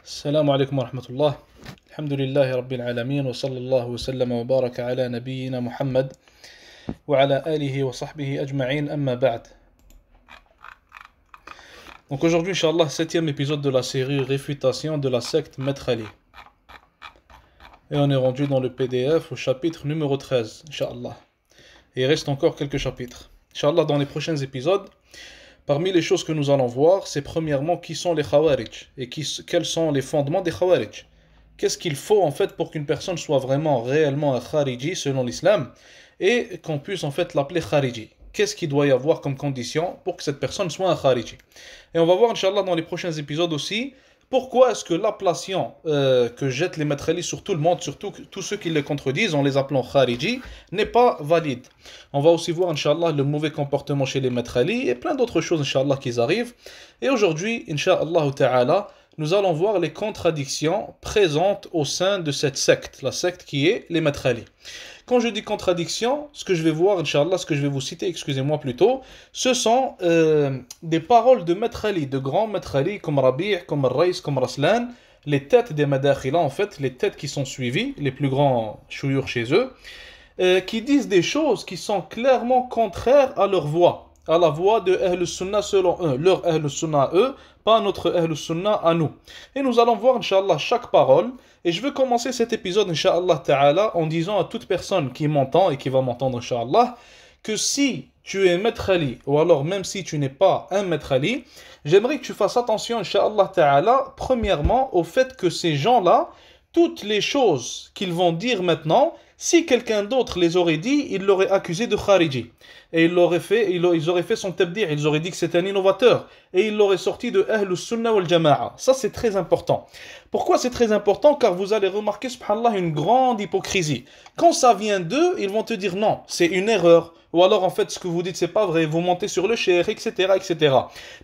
السلام عليكم ورحمة الله. الحمد لله رب العالمين وصلى الله وسلم وبارك على نبينا محمد وعلى آله وصحبه أجمعين أما بعد. Donc aujourd'hui, Inch'Allah, 7e épisode de la série Réfutation de la secte Maître Ali. Et on est rendu dans le PDF au chapitre numéro 13, Inch'Allah. Et il reste encore quelques chapitres. Inch'Allah, dans les prochains épisodes, parmi les choses que nous allons voir, c'est premièrement qui sont les Khawarij et quels sont les fondements des Khawarij. Qu'est-ce qu'il faut en fait pour qu'une personne soit vraiment réellement un Khariji selon l'islam et qu'on puisse en fait l'appeler Khariji. Qu'est-ce qu'il doit y avoir comme condition pour que cette personne soit un Khariji. Et on va voir Inch'Allah dans les prochains épisodes aussi pourquoi est-ce que l'appellation que jettent les Maîtres Ali sur tout le monde, surtout tous ceux qui les contredisent en les appelant Khariji, n'est pas valide. On va aussi voir Inch'Allah le mauvais comportement chez les Maîtres Ali et plein d'autres choses Inch'Allah qui arrivent. Et aujourd'hui, Inch'Allah Ta'ala, nous allons voir les contradictions présentes au sein de cette secte, la secte qui est les Maîtres Ali. Quand je dis contradiction, ce que je vais voir, Inch'Allah, ce que je vais vous citer, excusez-moi plutôt, ce sont des paroles de Maître Ali, de grands Maître Ali, comme Rabi', comme Rais, comme Raslan, les têtes des Madakhila, en fait, les têtes qui sont suivies, les plus grands chouyours chez eux, qui disent des choses qui sont clairement contraires à leur voix, à la voix de Ahl Sunnah selon eux, leur Ahl Sunnah à eux, pas notre Ahl Sunnah à nous. Et nous allons voir, Inch'Allah, chaque parole. Et je veux commencer cet épisode, Inch'Allah Ta'ala, en disant à toute personne qui m'entend et qui va m'entendre, Inch'Allah, que si tu es Maître Ali, ou alors même si tu n'es pas un Maître Ali, j'aimerais que tu fasses attention, Inch'Allah Ta'ala, premièrement, au fait que ces gens-là, toutes les choses qu'ils vont dire maintenant, si quelqu'un d'autre les aurait dit, il l'aurait accusé de Khariji. Et ils auraient fait son tabdi', ils auraient dit que c'est un innovateur. Et ils l'auraient sorti de Ahlus Sunnah wal Jama'a. Ça, c'est très important. Pourquoi c'est très important? Car vous allez remarquer, subhanallah, une grande hypocrisie. Quand ça vient d'eux, ils vont te dire non, c'est une erreur. Ou alors, en fait, ce que vous dites, c'est pas vrai, vous montez sur le cheikh, etc., etc.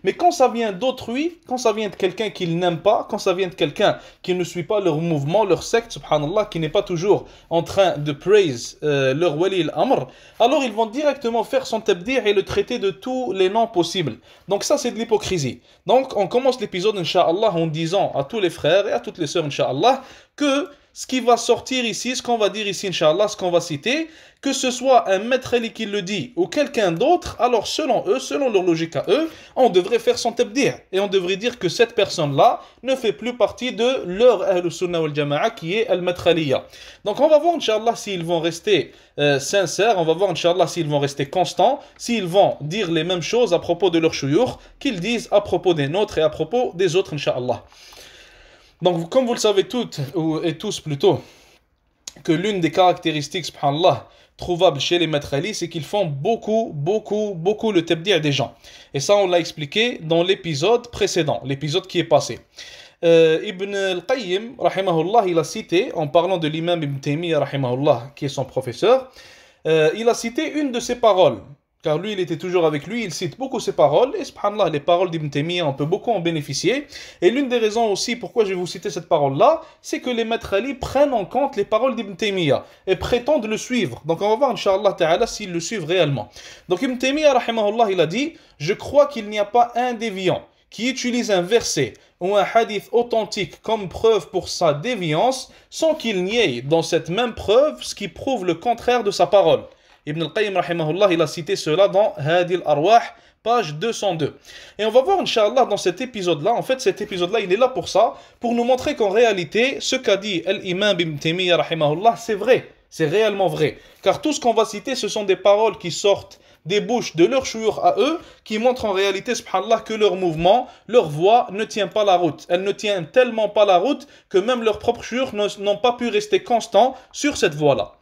Mais quand ça vient d'autrui, quand ça vient de quelqu'un qu'ils n'aiment pas, quand ça vient de quelqu'un qui ne suit pas leur mouvement, leur secte, subhanallah, qui n'est pas toujours en train de praise leur wali al-amr, alors ils vont directement faire son tabdi' et le traiter de tous les noms possibles. Donc ça, c'est de l'hypocrisie. Donc, on commence l'épisode, Inch'Allah, en disant à tous les frères et à toutes les sœurs, Inch'Allah, que ce qui va sortir ici, ce qu'on va dire ici, Inch'Allah, ce qu'on va citer, que ce soit un Maître Ali qui le dit ou quelqu'un d'autre, alors selon eux, selon leur logique à eux, on devrait faire son tabdi'. Et on devrait dire que cette personne-là ne fait plus partie de leur Ahlus Sunnah wal Jama'a qui est Al-Maître Aliya. Donc on va voir, Inch'Allah, s'ils vont rester sincères, on va voir, Inch'Allah, s'ils vont rester constants, s'ils vont dire les mêmes choses à propos de leurs chouyours qu'ils disent à propos des nôtres et à propos des autres, Inch'Allah. Donc, comme vous le savez toutes et tous plutôt, que l'une des caractéristiques, subhanallah, trouvables chez les Maîtres Ali, c'est qu'ils font beaucoup le tabdi' des gens. Et ça, on l'a expliqué dans l'épisode précédent, l'épisode qui est passé. Ibn al-Qayyim, rahimahullah, il a cité, en parlant de l'imam Ibn Taymiyyah, rahimahullah, qui est son professeur, il a cité une de ses paroles. Car lui, il était toujours avec lui, il cite beaucoup ses paroles, et subhanallah, les paroles d'Ibn Taymiyyah, on peut beaucoup en bénéficier. Et l'une des raisons aussi pourquoi je vais vous citer cette parole-là, c'est que les Maîtres Ali prennent en compte les paroles d'Ibn Taymiyyah et prétendent le suivre. Donc on va voir, Inch'Allah Ta'ala, s'ils le suivent réellement. Donc Ibn Taymiyyah, rahimahullah, il a dit « Je crois qu'il n'y a pas un déviant qui utilise un verset ou un hadith authentique comme preuve pour sa déviance, sans qu'il n'y ait dans cette même preuve ce qui prouve le contraire de sa parole. » Ibn al-Qayyim, rahimahullah, il a cité cela dans Hadi al-Arwah, page 202. Et on va voir, Inch'Allah, dans cet épisode-là, en fait, cet épisode-là, il est là pour ça, pour nous montrer qu'en réalité, ce qu'a dit l'imam Ibn Taymiyyah, rahimahullah, c'est vrai, c'est réellement vrai. Car tout ce qu'on va citer, ce sont des paroles qui sortent des bouches de leurs chouyours à eux, qui montrent en réalité, subhanallah, que leur mouvement, leur voix ne tient pas la route. Elle ne tient tellement pas la route que même leurs propres chouyours n'ont pas pu rester constants sur cette voie-là.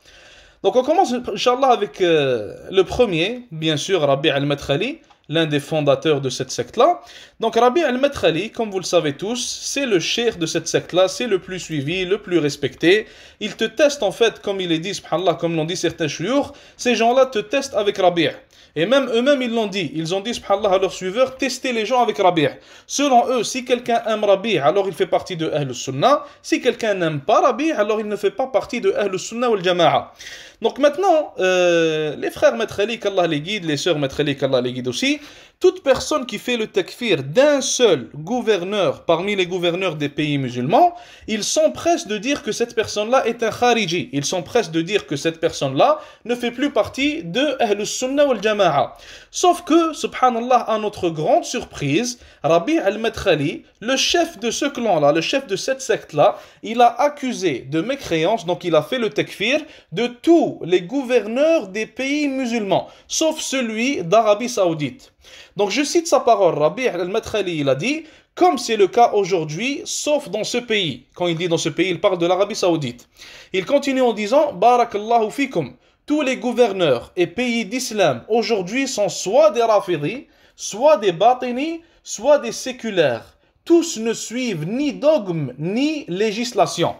Donc on commence, Inch'Allah, avec le premier, bien sûr, Rabi' al-Maître Ali, l'un des fondateurs de cette secte-là. Donc Rabi' al-Maître Ali, comme vous le savez tous, c'est le cheikh de cette secte-là, c'est le plus suivi, le plus respecté. Il te teste en fait, comme il est dit, subhanallah, comme l'ont dit certains chouyours, ces gens-là te testent avec Rabi'. Et même eux-mêmes, ils l'ont dit. Ils ont dit, subhanallah, à leurs suiveurs, testez les gens avec Rabi'. Selon eux, si quelqu'un aime Rabi', alors il fait partie de Ahlus Sunnah. Si quelqu'un n'aime pas Rabi', alors il ne fait pas partie de Ahlus Sunnah wal Jama'a. Donc maintenant, les frères Maître Ali, qu'Allah les guide, les sœurs Maître Ali, qu'Allah les guide aussi, toute personne qui fait le takfir d'un seul gouverneur parmi les gouverneurs des pays musulmans, ils s'empressent de dire que cette personne-là est un khariji. Ils s'empressent de dire que cette personne-là ne fait plus partie de Ahl Sunnah wal Jama'a. Sauf que, subhanallah, à notre grande surprise, Rabi' al-Madkhali, le chef de ce clan-là, le chef de cette secte-là, il a accusé de mécréance, donc il a fait le takfir de tous les gouverneurs des pays musulmans, sauf celui d'Arabie Saoudite. Donc je cite sa parole, Rabi' al-Madkhali, il a dit, comme c'est le cas aujourd'hui, sauf dans ce pays. Quand il dit dans ce pays, il parle de l'Arabie Saoudite. Il continue en disant, Barakallahu fikum, tous les gouverneurs et pays d'islam aujourd'hui sont soit des rafidis, soit des batini, soit des séculaires. Tous ne suivent ni dogme ni législation.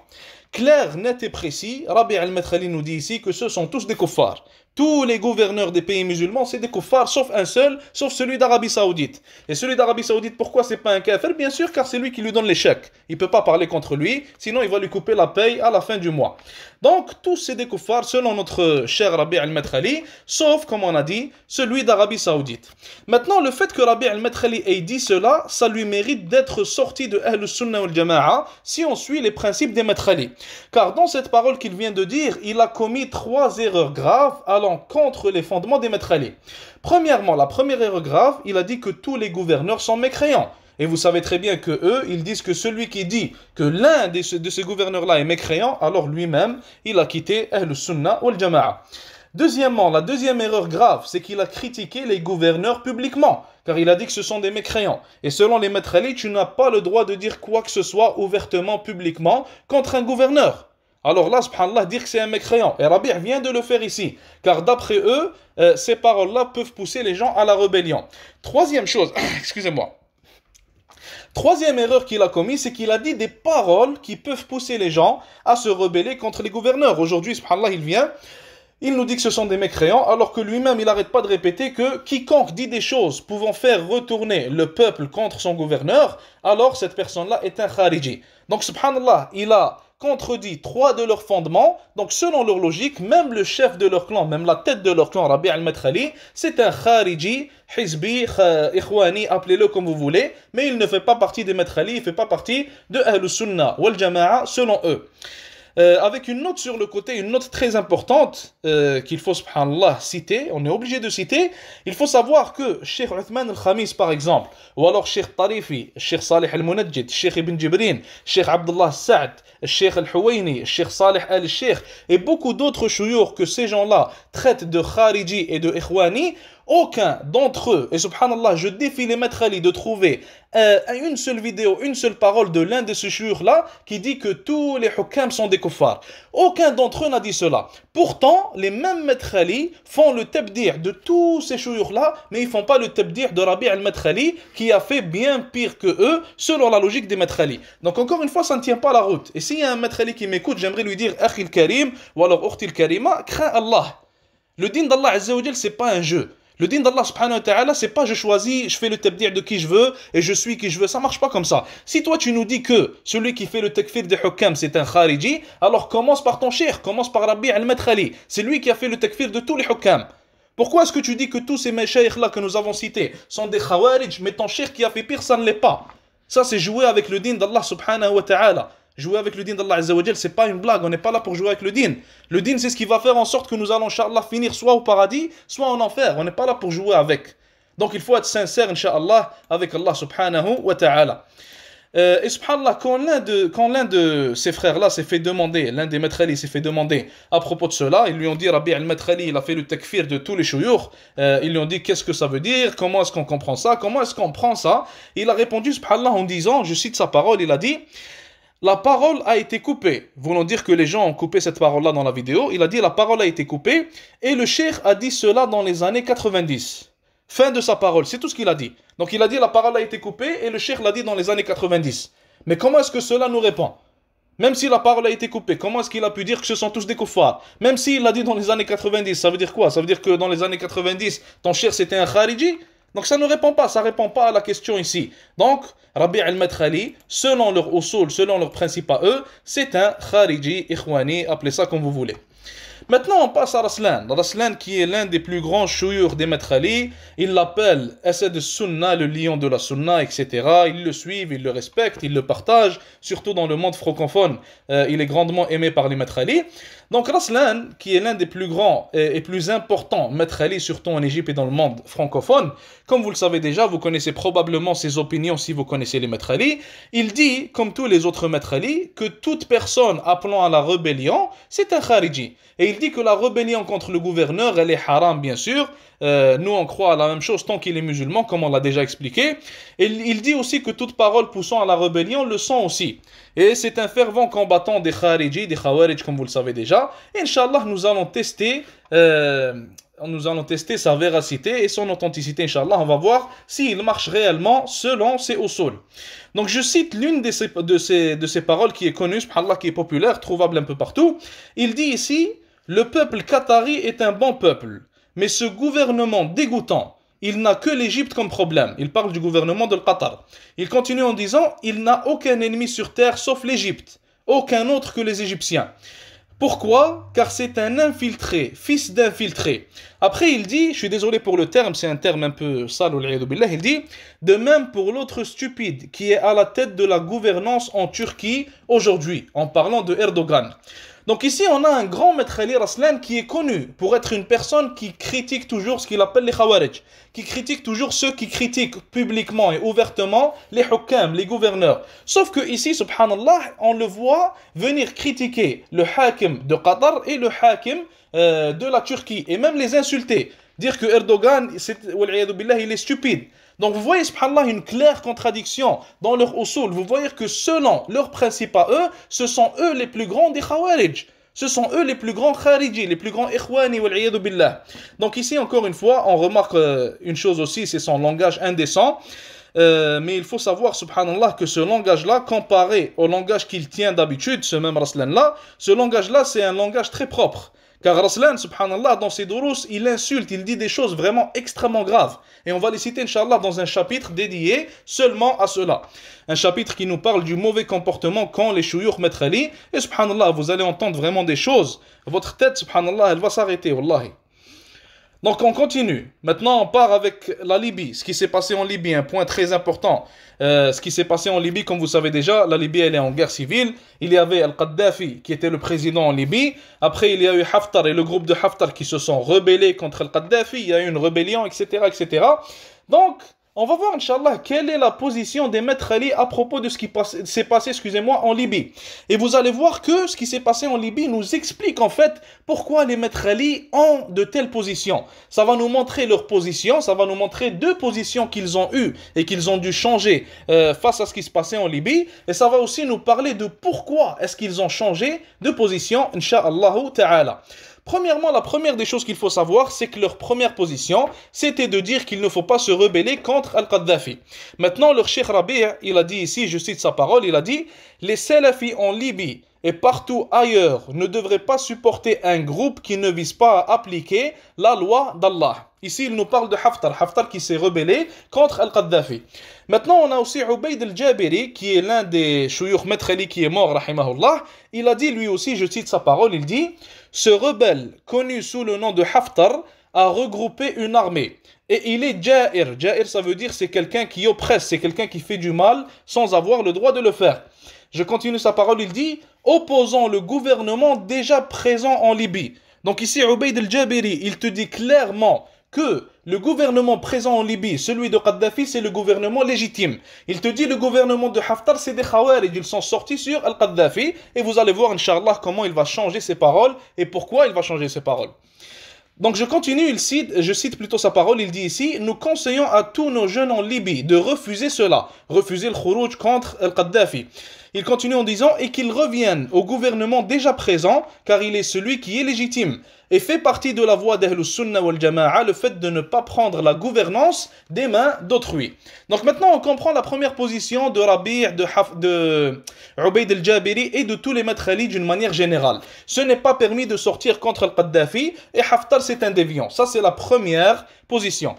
Clair, net et précis, Rabi' al-Madkhali nous dit ici que ce sont tous des kuffars. Tous les gouverneurs des pays musulmans, c'est des kuffars, sauf un seul, sauf celui d'Arabie Saoudite. Et celui d'Arabie Saoudite, pourquoi c'est pas un kafir? Bien sûr, car c'est lui qui lui donne les chèques. Il peut pas parler contre lui, sinon il va lui couper la paye à la fin du mois. Donc, tous c'est des kuffars, selon notre cher Rabi' al-Madkhali, sauf, comme on a dit, celui d'Arabie Saoudite. Maintenant, le fait que Rabi' al-Madkhali ait dit cela, ça lui mérite d'être sorti de Ahl Sunnah wal Jama'a, si on suit les principes des Madkhali. Car dans cette parole qu'il vient de dire, il a commis 3 erreurs graves allant contre les fondements des Madkhali. Premièrement, la première erreur grave, il a dit que tous les gouverneurs sont mécréants. Et vous savez très bien que eux, ils disent que celui qui dit que l'un de ces gouverneurs-là est mécréant, alors lui-même, il a quitté Ahl Sunnah wal Jama'a. Deuxièmement, la deuxième erreur grave, c'est qu'il a critiqué les gouverneurs publiquement, car il a dit que ce sont des mécréants. Et selon les Maîtres Ali, tu n'as pas le droit de dire quoi que ce soit ouvertement, publiquement, contre un gouverneur. Alors là, subhanallah, dire que c'est un mécréant. Et Rabi' vient de le faire ici, car d'après eux, ces paroles-là peuvent pousser les gens à la rébellion. Troisième chose, excusez-moi. Troisième erreur qu'il a commise, c'est qu'il a dit des paroles qui peuvent pousser les gens à se rebeller contre les gouverneurs. Aujourd'hui, subhanallah, il nous dit que ce sont des mécréants, alors que lui-même, il n'arrête pas de répéter que quiconque dit des choses pouvant faire retourner le peuple contre son gouverneur, alors cette personne-là est un khariji. Donc, subhanallah, il a contredit 3 de leurs fondements. Donc, selon leur logique, même le chef de leur clan, même la tête de leur clan, Rabi' al-Madkhali, c'est un khariji, hizbi, ikhwani, appelez-le comme vous voulez, mais il ne fait pas partie des Madkhali, il ne fait pas partie de Ahl Sunnah wal Jama'a, selon eux. Avec une note sur le côté, une note très importante qu'il faut, subhanallah, citer, on est obligé de citer. Il faut savoir que Cheikh Uthman al-Khamis, par exemple, ou alors Cheikh Tarifi, Cheikh Salih al-Munajjid, Cheikh Ibn Jibrin, Cheikh Abdullah Sa'd, Cheikh al-Huwaini, Cheikh Salih al-Sheikh, et beaucoup d'autres chouyours que ces gens-là traitent de khariji et de ikhwani, aucun d'entre eux, et subhanallah, je défie les Maîtres Ali de trouver une seule vidéo, une seule parole de l'un de ces chouyours-là qui dit que tous les hukam sont des kuffars. Aucun d'entre eux n'a dit cela. Pourtant, les mêmes Maîtres Ali font le tabdir de tous ces chouyours-là, mais ils ne font pas le tabdir de Rabi' al-Madkhali qui a fait bien pire que eux, selon la logique des Maîtres Ali. Donc encore une fois, ça ne tient pas la route. Et s'il y a un Maître Ali qui m'écoute, j'aimerais lui dire Akhil Karim, ou alors Ukhtil Karima, crains Allah. Le din d'Allah Azza wa Jal, c'est pas un jeu. Le din d'Allah subhanahu wa ta'ala, c'est pas je choisis, je fais le tabdir de qui je veux et je suis qui je veux. Ça marche pas comme ça. Si toi tu nous dis que celui qui fait le takfir de hukam c'est un khariji, alors commence par ton cheikh, commence par Rabi' al-Madkhali. C'est lui qui a fait le takfir de tous les hukam. Pourquoi est-ce que tu dis que tous ces meshaykhs là que nous avons cités sont des khawarij, mais ton cheikh qui a fait pire, ça ne l'est pas? Ça c'est jouer avec le din d'Allah subhanahu wa ta'ala. Jouer avec le din d'Allah Azza wa Jal, c'est pas une blague, on n'est pas là pour jouer avec le din. Le din, c'est ce qui va faire en sorte que nous allons, Inch'Allah, finir soit au paradis, soit en enfer. On n'est pas là pour jouer avec. Donc il faut être sincère, Inch'Allah, avec Allah subhanahu wa ta'ala. Et subhanallah, quand l'un de ces frères-là s'est fait demander, l'un des Maîtres Ali s'est fait demander à propos de cela, ils lui ont dit, Rabi' al-Madkhali, il a fait le takfir de tous les chouyours. Ils lui ont dit, qu'est-ce que ça veut dire? Comment est-ce qu'on comprend ça? Comment est-ce qu'on prend ça? Il a répondu, subhanallah, en disant, je cite sa parole, il a dit, la parole a été coupée. Voulant dire que les gens ont coupé cette parole-là dans la vidéo. Il a dit la parole a été coupée et le cheikh a dit cela dans les années 90. Fin de sa parole, c'est tout ce qu'il a dit. Donc il a dit la parole a été coupée et le cheikh l'a dit dans les années 90. Mais comment est-ce que cela nous répond? Même si la parole a été coupée, comment est-ce qu'il a pu dire que ce sont tous des kuffars? Même s'il l'a dit dans les années 90, ça veut dire quoi? Ça veut dire que dans les années 90, ton cheikh c'était un khariji? Donc ça ne répond pas, ça ne répond pas à la question ici. Donc, Rabi' al-Madkhali, selon leur usul, selon leurs principes à eux, c'est un khariji, ikhwani, appelez ça comme vous voulez. Maintenant, on passe à Raslan. Raslan, qui est l'un des plus grands chouyours des Maîtres Ali, il l'appelle Asad al-Sunna, le lion de la Sunna, etc. Ils le suivent, ils le respectent, ils le partagent, surtout dans le monde francophone. Il est grandement aimé par les Maîtres Ali. Donc Raslan, qui est l'un des plus grands et plus importants Maîtres Ali, surtout en Égypte et dans le monde francophone, comme vous le savez déjà, vous connaissez probablement ses opinions si vous connaissez les Maîtres Ali. Il dit, comme tous les autres Maîtres Ali, que toute personne appelant à la rébellion, c'est un khariji. Et il dit que la rébellion contre le gouverneur, elle est haram, bien sûr. Nous, on croit à la même chose tant qu'il est musulman, comme on l'a déjà expliqué. Et il dit aussi que toute parole poussant à la rébellion le sont aussi. Et c'est un fervent combattant des khariji, des khawarij, comme vous le savez déjà. Et Inch'Allah, nous allons tester sa véracité et son authenticité, Inch'Allah. On va voir s'il marche réellement selon ses usul. Donc je cite l'une de ces paroles qui est connue, subhanallah, qui est populaire, trouvable un peu partout. Il dit ici: le peuple qatari est un bon peuple, mais ce gouvernement dégoûtant, il n'a que l'Égypte comme problème. Il parle du gouvernement de Qatar. Il continue en disant: il n'a aucun ennemi sur terre sauf l'Égypte, aucun autre que les Égyptiens. Pourquoi? Car c'est un infiltré, fils d'infiltré. Après il dit, je suis désolé pour le terme, c'est un terme un peu sale, il dit: de même pour l'autre stupide qui est à la tête de la gouvernance en Turquie aujourd'hui, en parlant de Erdogan. Donc ici on a un grand Maître Ali Raslan qui est connu pour être une personne qui critique toujours ce qu'il appelle les khawarij, qui critique toujours ceux qui critiquent publiquement et ouvertement les hukam, les gouverneurs. Sauf que ici, subhanallah, on le voit venir critiquer le hakim de Qatar et le hakim de la Turquie, et même les insulter, dire que Erdogan, il est stupide. Donc vous voyez, subhanallah, une claire contradiction dans leur usul. Vous voyez que selon leurs principes à eux, ce sont eux les plus grands des khawarij. Ce sont eux les plus grands khariji, les plus grands ikhwani, wal billah. Donc ici, encore une fois, on remarque une chose aussi, c'est son langage indécent. Mais il faut savoir, subhanallah, que ce langage-là, comparé au langage qu'il tient d'habitude, ce même Raslan-là, ce langage-là, c'est un langage très propre. Car Raslan, subhanallah, dans ses durous, il insulte, il dit des choses vraiment extrêmement graves. Et on va les citer, Inch'Allah, dans un chapitre dédié seulement à cela. Un chapitre qui nous parle du mauvais comportement qu'ont les chouyours Maître Ali. Et subhanallah, vous allez entendre vraiment des choses. Votre tête, subhanallah, elle va s'arrêter, wallahi. Donc on continue. Maintenant on part avec la Libye. Ce qui s'est passé en Libye, un point très important. Ce qui s'est passé en Libye, comme vous savez déjà, la Libye elle est en guerre civile. Il y avait Al-Qaddafi qui était le président en Libye. Après il y a eu Haftar et le groupe de Haftar qui se sont rebellés contre Al-Qaddafi. Il y a eu une rébellion, etc., etc. Donc on va voir, Inch'Allah, quelle est la position des Maîtres Ali à propos de ce qui s'est passé, en Libye. Et vous allez voir que ce qui s'est passé en Libye nous explique en fait pourquoi les Maîtres Ali ont de telles positions. Ça va nous montrer leur position, ça va nous montrer deux positions qu'ils ont eues et qu'ils ont dû changer face à ce qui se passait en Libye. Et ça va aussi nous parler de pourquoi est-ce qu'ils ont changé de position, Inch'Allah ta'ala. Premièrement, la première des choses qu'il faut savoir, c'est que leur première position, c'était de dire qu'il ne faut pas se rebeller contre Al-Qaddafi. Maintenant, leur Cheikh Rabi', il a dit ici, je cite sa parole, il a dit: les salafis en Libye et partout ailleurs ne devraient pas supporter un groupe qui ne vise pas à appliquer la loi d'Allah. Ici, il nous parle de Haftar qui s'est rebellé contre Al-Qaddafi. Maintenant, on a aussi Ubayd al-Jabiri, qui est l'un des chouyours Maître Ali qui est mort, rahimahullah. Il a dit lui aussi, je cite sa parole, il dit: ce rebelle, connu sous le nom de Haftar, a regroupé une armée. Et il est Ja'ir. Ja'ir, ça veut dire c'est quelqu'un qui oppresse, c'est quelqu'un qui fait du mal sans avoir le droit de le faire. Je continue sa parole, il dit: opposant le gouvernement déjà présent en Libye. Donc ici, Ubayd al-Jabiri, il te dit clairement que le gouvernement présent en Libye, celui de Kadhafi, c'est le gouvernement légitime. Il te dit le gouvernement de Haftar, c'est des Khawarij, ils sont sortis sur Al-Qaddafi, et vous allez voir, Inch'Allah, comment il va changer ses paroles, et pourquoi il va changer ses paroles. Donc je continue, je cite plutôt sa parole, il dit ici: nous conseillons à tous nos jeunes en Libye de refuser cela, refuser le khurouj contre Al-Qaddafi. Il continue en disant: et qu'ils reviennent au gouvernement déjà présent, car il est celui qui est légitime. Et fait partie de la voie d'Ahlus Sunnah wal Jama'a le fait de ne pas prendre la gouvernance des mains d'autrui. Donc maintenant on comprend la première position de Rabi', de Ubayd al-Jabiri et de tous les Maîtres Ali d'une manière générale. Ce n'est pas permis de sortir contre Al-Qaddafi et Haftar c'est un déviant. Ça c'est la première position.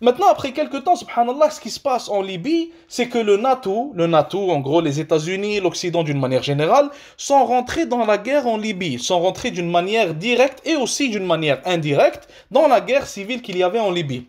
Maintenant, après quelques temps, subhanallah, ce qui se passe en Libye, c'est que le NATO, en gros les États-Unis, l'Occident d'une manière générale, sont rentrés dans la guerre en Libye, sont rentrés d'une manière directe et aussi d'une manière indirecte dans la guerre civile qu'il y avait en Libye.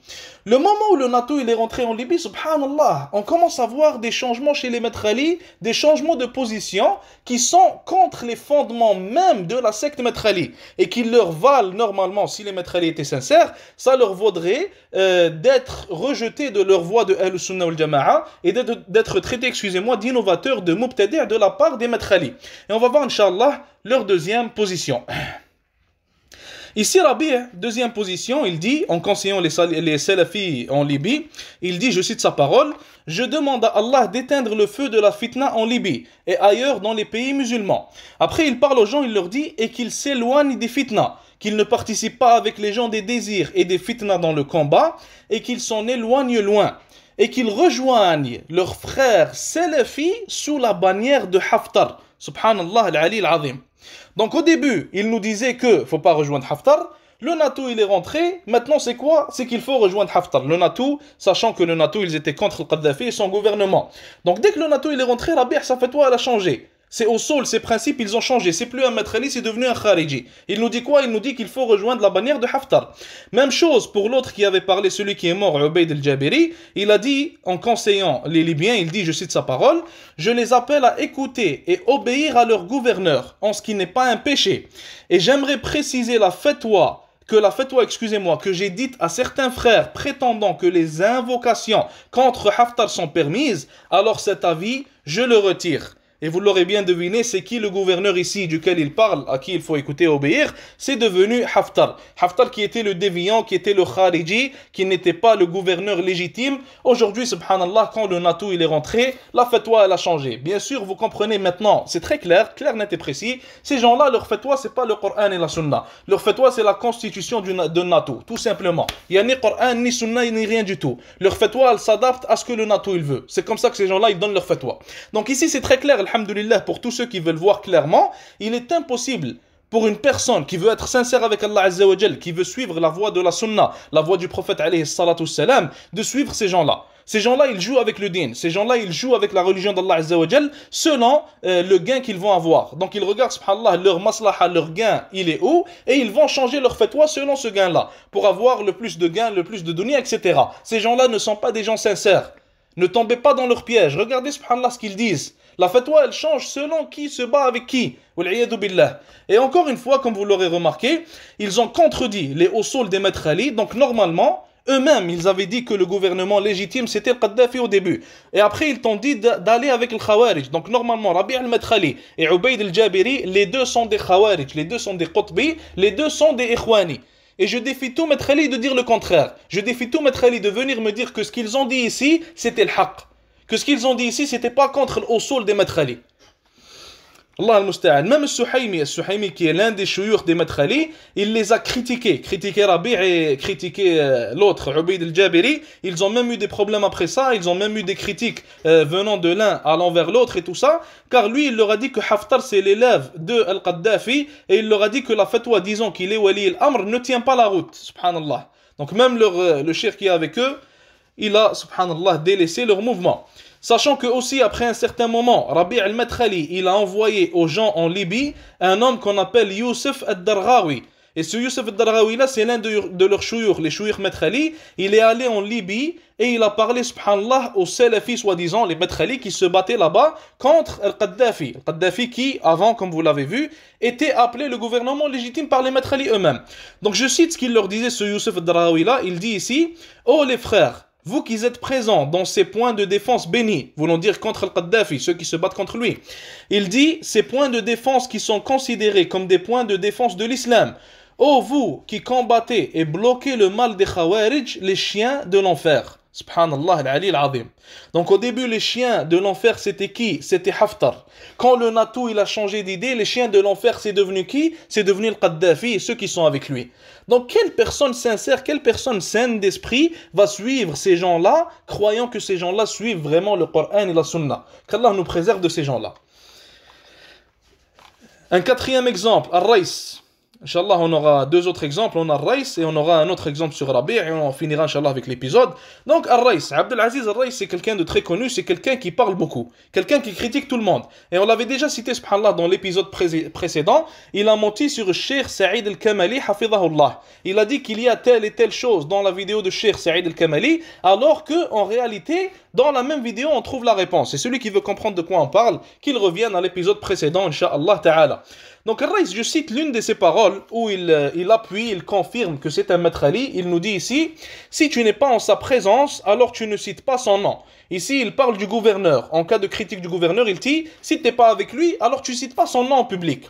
Le moment où le NATO il est rentré en Libye, subhanallah, on commence à voir des changements chez les Medkhali, des changements de position qui sont contre les fondements même de la secte Medkhali et qui leur valent normalement, si les Medkhali étaient sincères, ça leur vaudrait d'être rejetés de leur voie de Ahl-Sunnah wal-Jama'a et d'être traités, excusez-moi, d'innovateurs, de mubtadi' de la part des Medkhali. Et on va voir, Inch'Allah, leur deuxième position. Ici, Rabi', deuxième position, il dit, en conseillant les salafis en Libye, il dit, je cite sa parole, « Je demande à Allah d'éteindre le feu de la fitna en Libye et ailleurs dans les pays musulmans. » Après, il parle aux gens, il leur dit, et qu'ils s'éloignent des fitnas, qu'ils ne participent pas avec les gens des désirs et des fitnas dans le combat, et qu'ils s'en éloignent loin, et qu'ils rejoignent leurs frères salafis sous la bannière de Haftar. Subhanallah al-Ali al-Azim. Donc au début, il nous disait que ne faut pas rejoindre Haftar. Le NATO, il est rentré. Maintenant, c'est quoi? C'est qu'il faut rejoindre Haftar. Le NATO, sachant que le NATO, ils étaient contre le Kadhafi et son gouvernement. Donc dès que le NATO, il est rentré, Rabi' sa fatwa, elle a changé. C'est au sol, ses principes, ils ont changé. C'est plus un Medkhali, c'est devenu un Khariji. Il nous dit quoi? Il nous dit qu'il faut rejoindre la bannière de Haftar. Même chose pour l'autre qui avait parlé, celui qui est mort, Ubayd al-Jabiri. Il a dit, en conseillant les Libyens, il dit, je cite sa parole, « Je les appelle à écouter et obéir à leur gouverneur, en ce qui n'est pas un péché. Et j'aimerais préciser la fatwa, que j'ai dite à certains frères prétendant que les invocations contre Haftar sont permises, alors cet avis, je le retire. » Et vous l'aurez bien deviné, c'est qui le gouverneur ici duquel il parle, à qui il faut écouter et obéir? C'est devenu Haftar. Haftar qui était le déviant, qui était le Khariji, qui n'était pas le gouverneur légitime. Aujourd'hui, subhanallah, quand le NATO il est rentré, la fatwa elle a changé. Bien sûr, vous comprenez maintenant, c'est très clair, net et précis. Ces gens-là, leur fatwa, c'est pas le Coran et la Sunna. Leur fatwa, c'est la constitution de NATO, tout simplement. Il n'y a ni Coran, ni Sunna, ni rien du tout. Leur fatwa, elle s'adapte à ce que le NATO il veut. C'est comme ça que ces gens-là, ils donnent leur fatwa. Donc ici, c'est très clair. Alhamdulillah, pour tous ceux qui veulent voir clairement, il est impossible pour une personne qui veut être sincère avec Allah Azza wa Jal, qui veut suivre la voie de la Sunna, la voie du prophète alayhi salatu salam, de suivre ces gens-là. Ces gens-là, ils jouent avec le din. Ces gens-là, ils jouent avec la religion d'Allah Azza wa Jal selon le gain qu'ils vont avoir. Donc ils regardent, subhanallah, leur maslaha, leur gain, il est où, et ils vont changer leur fatwa selon ce gain-là, pour avoir le plus de gains, le plus de dunya, etc. Ces gens-là ne sont pas des gens sincères. Ne tombez pas dans leur piège. Regardez, subhanallah, ce qu'ils disent. La fatwa, elle change selon qui se bat avec qui. Et encore une fois, comme vous l'aurez remarqué, ils ont contredit les usul des Medkhali. Donc normalement, eux-mêmes, ils avaient dit que le gouvernement légitime, c'était le Kadhafi au début. Et après, ils t'ont dit d'aller avec le Khawarij. Donc normalement, Rabi' al-Medkhali et Ubayd al-Jabiri, les deux sont des Khawarij, les deux sont des Qutbi, les deux sont des Ikhwani. Et je défie tout Medkhali de dire le contraire. Je défie tout Medkhali de venir me dire que ce qu'ils ont dit ici, c'était le haqq. Que ce qu'ils ont dit ici, c'était pas contre l'usul des Medkhali. Allah al-Musta'an. Même Suhaimi qui est l'un des chouyours des Medkhali, il les a critiqués. Critiqué Rabi' et critiqué l'autre, Ubayd al-Jabiri. Ils ont même eu des problèmes après ça. Ils ont même eu des critiques venant de l'un à l'envers l'autre et tout ça. Car lui, il leur a dit que Haftar, c'est l'élève de Al-Qaddafi. Et il leur a dit que la fatwa disant qu'il est wali al-amr ne tient pas la route. Subhanallah. Donc même le cheikh qui est avec eux, il a, subhanallah, délaissé leur mouvement. Sachant que aussi après un certain moment, Rabi' al-Medkhali, il a envoyé aux gens en Libye un homme qu'on appelle Youssef al-Darghawi. Et ce Youssef al-Darghawi là, c'est l'un de leurs chouyours, les chouyours Medkhali. Il est allé en Libye et il a parlé, subhanallah, aux salafis, soi-disant, les Medkhali qui se battaient là-bas contre Al-Qaddafi. Al-Qaddafi qui, avant, comme vous l'avez vu, était appelé le gouvernement légitime par les Medkhali eux-mêmes. Donc je cite ce qu'il leur disait, ce Youssef al-Darghawi là, il dit ici, « Oh les frères, vous qui êtes présents dans ces points de défense bénis, voulons dire contre Al-Qaddafi, ceux qui se battent contre lui. Il dit, ces points de défense qui sont considérés comme des points de défense de l'islam. Ô vous qui combattez et bloquez le mal des Khawarij, les chiens de l'enfer. Subhanallah al-Ali al-Azim. Donc au début, les chiens de l'enfer, c'était qui? C'était Haftar. Quand le NATO il a changé d'idée, les chiens de l'enfer, c'est devenu qui? C'est devenu le Qaddafi et ceux qui sont avec lui. Donc quelle personne sincère, quelle personne saine d'esprit va suivre ces gens-là, croyant que ces gens-là suivent vraiment le Coran et la Sunna? Qu'Allah nous préserve de ces gens-là. Un quatrième exemple, Al-Rais. Inch'Allah, on aura deux autres exemples. On a Raïs et on aura un autre exemple sur Rabi' et on finira, Inch'Allah, avec l'épisode. Donc, Raïs, Abdelaziz Raïs, c'est quelqu'un de très connu, c'est quelqu'un qui parle beaucoup, quelqu'un qui critique tout le monde. Et on l'avait déjà cité, subhanallah, dans l'épisode précédent. Il a menti sur Cheikh Saïd al-Kamali, hafidhahullah. Il a dit qu'il y a telle et telle chose dans la vidéo de Cheikh Saïd al-Kamali, alors que, en réalité, dans la même vidéo, on trouve la réponse. Et celui qui veut comprendre de quoi on parle, qu'il revienne à l'épisode précédent, Inch'Allah ta'ala. Donc, Raïs, je cite l'une de ses paroles où il appuie, il confirme que c'est un maître Ali. Il nous dit ici, si tu n'es pas en sa présence, alors tu ne cites pas son nom. Ici, il parle du gouverneur. En cas de critique du gouverneur, il dit, si tu n'es pas avec lui, alors tu ne cites pas son nom en public.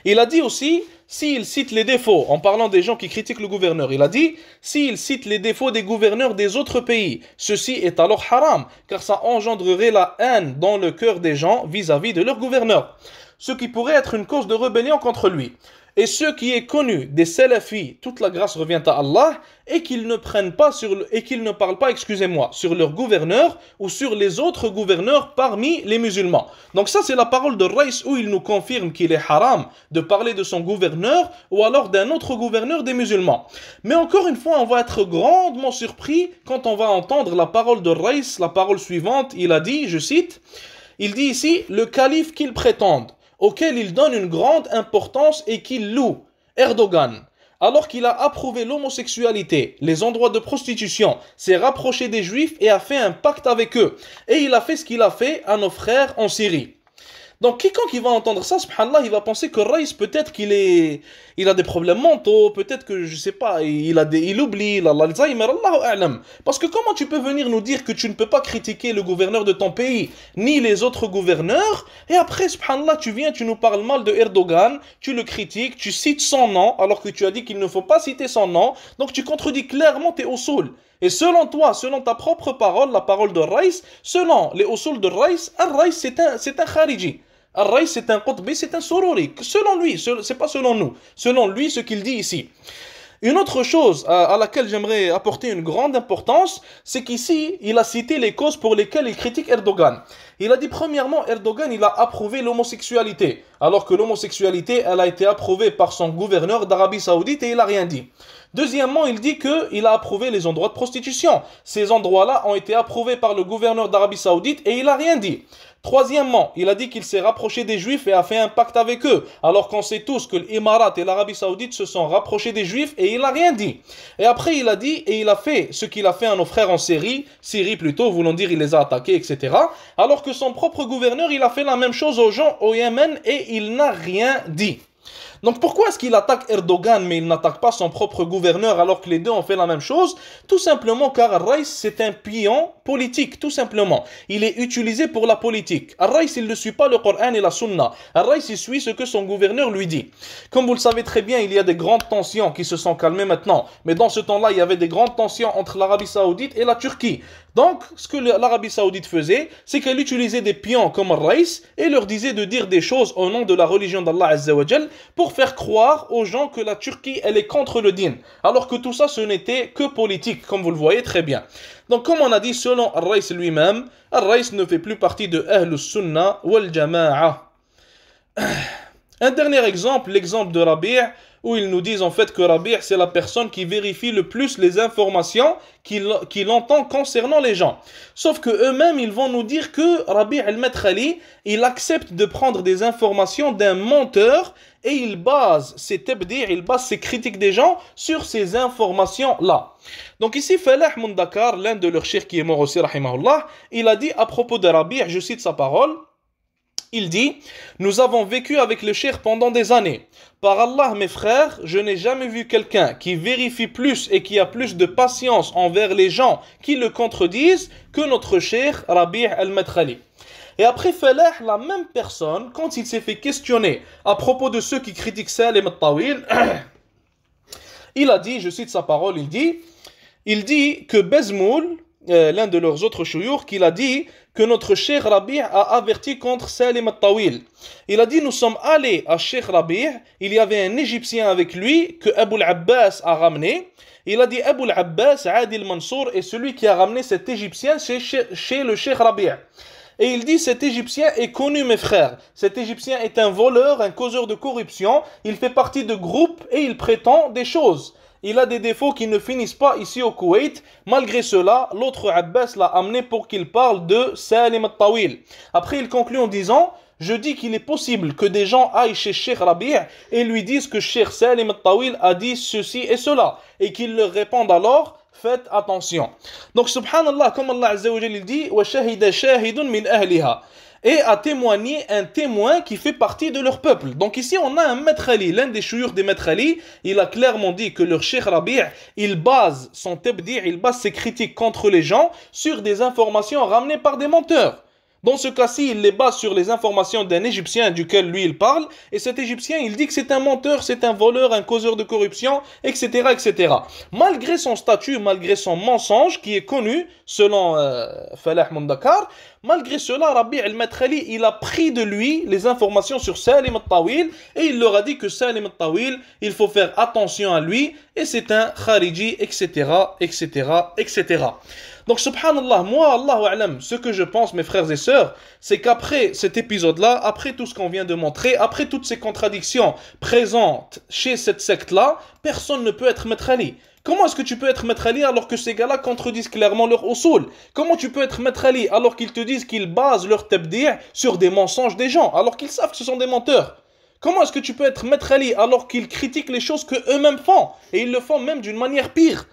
Il a dit aussi, s'il cite les défauts, en parlant des gens qui critiquent le gouverneur, il a dit, s'il cite les défauts des gouverneurs des autres pays, ceci est alors haram, car ça engendrerait la haine dans le cœur des gens vis-à-vis de leur gouverneur, ce qui pourrait être une cause de rébellion contre lui. Et ce qui est connu des salafis, toute la grâce revient à Allah, et qu'ils ne parlent pas, sur leur gouverneur ou sur les autres gouverneurs parmi les musulmans. Donc ça, c'est la parole de Raïs où il nous confirme qu'il est haram de parler de son gouverneur ou alors d'un autre gouverneur des musulmans. Mais encore une fois, on va être grandement surpris quand on va entendre la parole de Raïs, la parole suivante. Il a dit, je cite, il dit ici, le calife qu'il prétende, auquel il donne une grande importance et qu'il loue, Erdogan, alors qu'il a approuvé l'homosexualité, les endroits de prostitution, s'est rapproché des juifs et a fait un pacte avec eux. Et il a fait ce qu'il a fait à nos frères en Syrie. Donc quiconque qui va entendre ça, subhanallah, il va penser que Raïs, peut-être il a des problèmes mentaux, peut-être que, je sais pas, il oublie, il a l'Alzheimer, Allahu a'lam. Parce que comment tu peux venir nous dire que tu ne peux pas critiquer le gouverneur de ton pays, ni les autres gouverneurs, et après, subhanallah, tu nous parles mal de Erdogan, tu le critiques, tu cites son nom, alors que tu as dit qu'il ne faut pas citer son nom, donc tu contredis clairement tes usul. Et selon toi, selon ta propre parole, la parole de Raïs, selon les usul de Raïs, Raïs c'est un khariji. Al-Raïs, c'est un Qutbi, c'est un Sururi. Selon lui, c'est pas selon nous. Selon lui, ce qu'il dit ici. Une autre chose à laquelle j'aimerais apporter une grande importance, c'est qu'ici, il a cité les causes pour lesquelles il critique Erdogan. Il a dit premièrement, Erdogan, il a approuvé l'homosexualité, alors que l'homosexualité, elle a été approuvée par son gouverneur d'Arabie Saoudite et il n'a rien dit. Deuxièmement, il dit qu'il a approuvé les endroits de prostitution. Ces endroits-là ont été approuvés par le gouverneur d'Arabie Saoudite et il n'a rien dit. Troisièmement, il a dit qu'il s'est rapproché des Juifs et a fait un pacte avec eux, alors qu'on sait tous que l'Émirat et l'Arabie Saoudite se sont rapprochés des Juifs et il n'a rien dit. Et après, il a dit et il a fait ce qu'il a fait à nos frères en Syrie plutôt, voulant dire il les a attaqués, etc. Alors que son propre gouverneur, il a fait la même chose aux gens au Yémen et il n'a rien dit. Donc pourquoi est-ce qu'il attaque Erdogan mais il n'attaque pas son propre gouverneur alors que les deux ont fait la même chose? Tout simplement car Al-Raïs c'est un pion politique, tout simplement. Il est utilisé pour la politique. Al-Raïs il ne suit pas le Coran et la Sunna. Al-Raïs il suit ce que son gouverneur lui dit. Comme vous le savez très bien, il y a des grandes tensions qui se sont calmées maintenant. Mais dans ce temps-là, il y avait des grandes tensions entre l'Arabie Saoudite et la Turquie. Donc, ce que l'Arabie Saoudite faisait, c'est qu'elle utilisait des pions comme Al-Raïs et leur disait de dire des choses au nom de la religion d'Allah Azza wa Jal pour faire croire aux gens que la Turquie, elle est contre le din. Alors que tout ça, ce n'était que politique, comme vous le voyez très bien. Donc, comme on a dit, selon Al-Raïs lui-même, Al-Raïs ne fait plus partie de Ahlus Sunnah wal Jama'a. Un dernier exemple, l'exemple de Rabi', où ils nous disent en fait que Rabi' c'est la personne qui vérifie le plus les informations qu'il entend concernant les gens. Sauf que eux-mêmes, ils vont nous dire que Rabi' al-Madkhali, il accepte de prendre des informations d'un menteur et il base ses tabdi', il base ses critiques des gens sur ces informations-là. Donc ici, Falah Mundakar, l'un de leurs cheikhs qui est mort aussi, rahimahullah, il a dit à propos de Rabi', je cite sa parole, il dit, nous avons vécu avec le cheikh pendant des années. Par Allah, mes frères, je n'ai jamais vu quelqu'un qui vérifie plus et qui a plus de patience envers les gens qui le contredisent que notre cheikh Rabi' al-Madkhali. Et après Falah, la même personne, quand il s'est fait questionner à propos de ceux qui critiquent Salim al-Tawil, il a dit, je cite sa parole, il dit que Bezmoul, l'un de leurs autres chouyours, qu'il a dit que notre Cheikh Rabi' a averti contre Salim al-Tawil. Il a dit, nous sommes allés à Cheikh Rabi', il y avait un Égyptien avec lui que Abu al-Abbas a ramené. Il a dit, Abu al-Abbas, Adil Mansour, est celui qui a ramené cet Égyptien chez le Cheikh Rabi'. Et il dit, cet Égyptien est connu, mes frères. Cet Égyptien est un voleur, un causeur de corruption. Il fait partie de groupes et il prétend des choses. Il a des défauts qui ne finissent pas ici au Koweït. Malgré cela, l'autre Abbas l'a amené pour qu'il parle de Salim al-Tawil. Après, il conclut en disant, je dis qu'il est possible que des gens aillent chez Cheikh Rabi' et lui disent que Cheikh Salim al-Tawil a dit ceci et cela. Et qu'il leur réponde alors, faites attention. Donc, subhanallah, comme Allah Azza wa Jalla dit, وَشَهِدَ شَاهِدٌ مِنْ أَهْلِهَا, et à témoigner un témoin qui fait partie de leur peuple. Donc ici on a un maître Ali, l'un des chouyours des maîtres Ali, il a clairement dit que leur Cheikh Rabi' il base son tabdi', il base ses critiques contre les gens sur des informations ramenées par des menteurs. Dans ce cas-ci, il les base sur les informations d'un Égyptien duquel lui il parle, et cet Égyptien il dit que c'est un menteur, c'est un voleur, un causeur de corruption, etc., etc. Malgré son statut, malgré son mensonge qui est connu, selon Falah Mundakar, malgré cela, Rabi' al-Madkhali, il a pris de lui les informations sur Salim al-Tawil, et il leur a dit que Salim al-Tawil, il faut faire attention à lui, et c'est un khariji, etc., etc., etc. Donc, subhanallah, moi, Allahu a'lam, ce que je pense, mes frères et sœurs, c'est qu'après cet épisode-là, après tout ce qu'on vient de montrer, après toutes ces contradictions présentes chez cette secte-là, personne ne peut être Maître Ali. Comment est-ce que tu peux être Maître Ali alors que ces gars-là contredisent clairement leur usul? Comment tu peux être Maître Ali alors qu'ils te disent qu'ils basent leur tabdi' sur des mensonges des gens, alors qu'ils savent que ce sont des menteurs? Comment est-ce que tu peux être Maître Ali alors qu'ils critiquent les choses qu'eux-mêmes font? Et ils le font même d'une manière pire.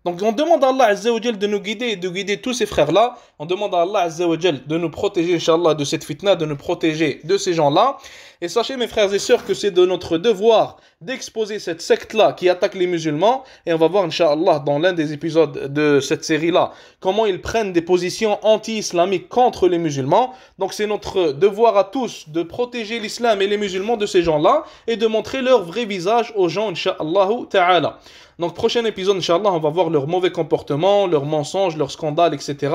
Donc on demande à Allah Azza wa Jal de nous guider et de guider tous ces frères-là. On demande à Allah Azza wa Jal de nous protéger, Inch'Allah, de cette fitna, de nous protéger de ces gens-là. Et sachez, mes frères et sœurs, que c'est de notre devoir d'exposer cette secte-là qui attaque les musulmans. Et on va voir, Inch'Allah, dans l'un des épisodes de cette série-là, comment ils prennent des positions anti-islamiques contre les musulmans. Donc c'est notre devoir à tous de protéger l'islam et les musulmans de ces gens-là et de montrer leur vrai visage aux gens, Inch'Allah ta'ala. Donc prochain épisode, Inch'Allah, on va voir leur mauvais comportement, leurs mensonges, leurs scandales, etc.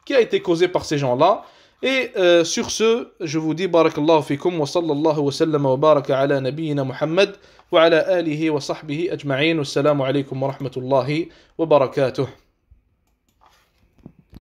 qui a été causé par ces gens-là. Et sur ce, je vous dis barakallahu fikum wa sallallahu wa sallam wa baraka ala nabiyyina Muhammad wa ala alihi wa sahbihi ajma'in. Wassalamu alaykum wa rahmatullahi wa barakatuh.